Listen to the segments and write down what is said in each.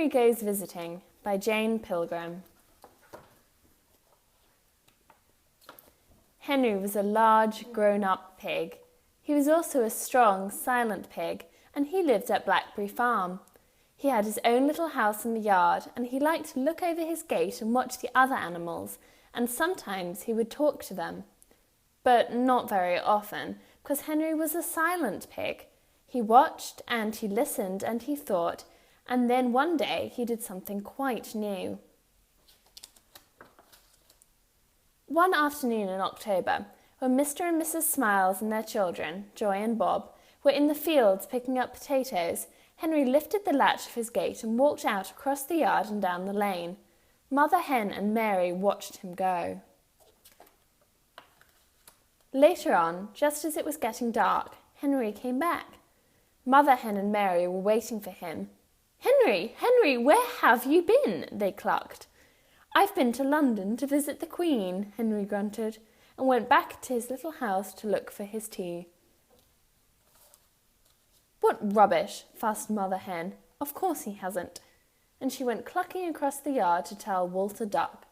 Henry Goes Visiting by Jane Pilgrim. Henry was a large, grown-up pig. He was also a strong, silent pig, and he lived at Blackberry Farm. He had his own little house in the yard, and he liked to look over his gate and watch the other animals, and sometimes he would talk to them. But not very often, because Henry was a silent pig. He watched, and he listened, and he thought, and then one day he did something quite new. One afternoon in October, when Mr. and Mrs. Smiles and their children, Joy and Bob, were in the fields picking up potatoes, Henry lifted the latch of his gate and walked out across the yard and down the lane. Mother Hen and Mary watched him go. Later on, just as it was getting dark, Henry came back. Mother Hen and Mary were waiting for him. "Henry, Henry, where have you been?" they clucked. "I've been to London to visit the Queen," Henry grunted, and went back to his little house to look for his tea. "What rubbish!" fussed Mother Hen. "Of course he hasn't." And she went clucking across the yard to tell Walter Duck.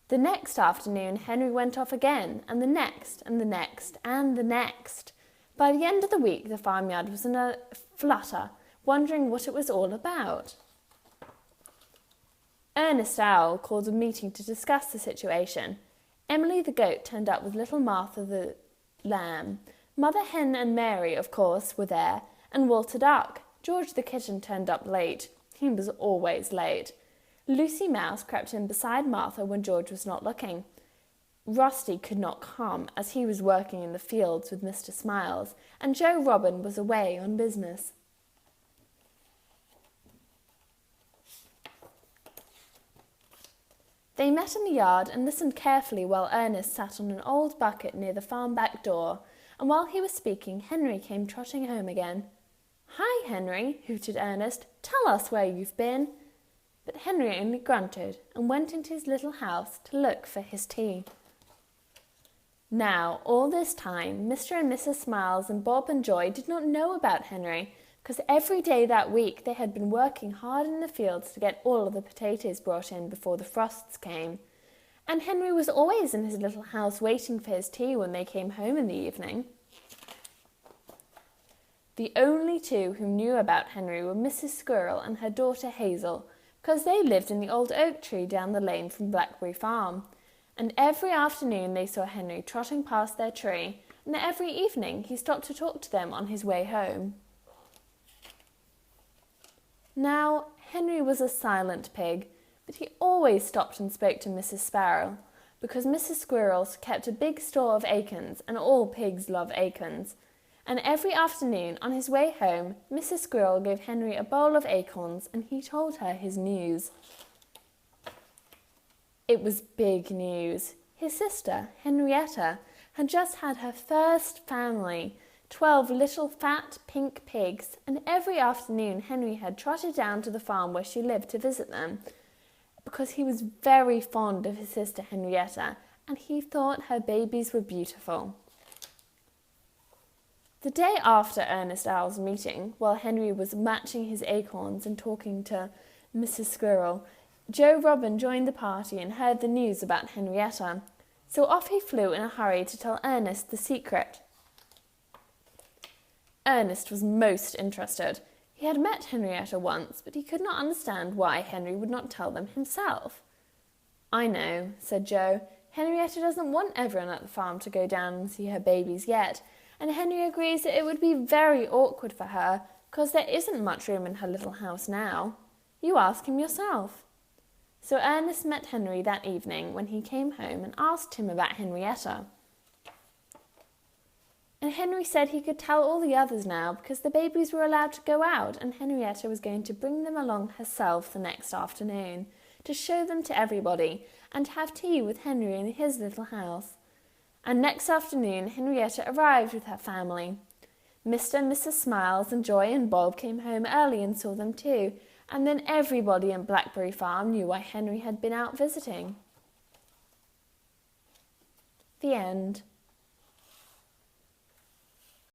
The next afternoon Henry went off again, and the next, and the next, and the next. By the end of the week the farmyard was in a flutter, wondering what it was all about. Ernest Owl called a meeting to discuss the situation. Emily the goat turned up with little Martha the lamb. Mother Hen and Mary, of course, were there, and Walter Duck. George the kitten turned up late. He was always late. Lucy Mouse crept in beside Martha when George was not looking. Rusty could not come, as he was working in the fields with Mr. Smiles, and Joe Robin was away on business. They met in the yard and listened carefully while Ernest sat on an old bucket near the farm back door, and while he was speaking, Henry came trotting home again. "Hi, Henry," hooted Ernest. "Tell us where you've been." But Henry only grunted and went into his little house to look for his tea. Now, all this time, Mr. and Mrs. Smiles and Bob and Joy did not know about Henry, because every day that week they had been working hard in the fields to get all of the potatoes brought in before the frosts came. And Henry was always in his little house waiting for his tea when they came home in the evening. The only two who knew about Henry were Mrs. Squirrel and her daughter Hazel, because they lived in the old oak tree down the lane from Blackberry Farm. And every afternoon they saw Henry trotting past their tree, and every evening he stopped to talk to them on his way home. Now, Henry was a silent pig, but he always stopped and spoke to Mrs. Sparrow, because Mrs. Squirrel kept a big store of acorns, and all pigs love acorns. And every afternoon, on his way home, Mrs. Squirrel gave Henry a bowl of acorns, and he told her his news. It was big news. His sister, Henrietta, had just had her first family, 12 little fat pink pigs, and every afternoon Henry had trotted down to the farm where she lived to visit them, because he was very fond of his sister Henrietta, and he thought her babies were beautiful. The day after Ernest Owl's meeting, while Henry was matching his acorns and talking to Mrs. Squirrel, Joe Robin joined the party and heard the news about Henrietta, so off he flew in a hurry to tell Ernest the secret. Ernest was most interested. He had met Henrietta once, but he could not understand why Henry would not tell them himself. "I know," said Joe. "Henrietta doesn't want everyone at the farm to go down and see her babies yet, and Henry agrees that it would be very awkward for her, because there isn't much room in her little house now. You ask him yourself." So Ernest met Henry that evening when he came home and asked him about Henrietta. And Henry said he could tell all the others now because the babies were allowed to go out, and Henrietta was going to bring them along herself the next afternoon to show them to everybody and have tea with Henry in his little house. And next afternoon Henrietta arrived with her family. Mr. and Mrs. Smiles and Joy and Bob came home early and saw them too, and then everybody in Blackberry Farm knew why Henry had been out visiting. The end.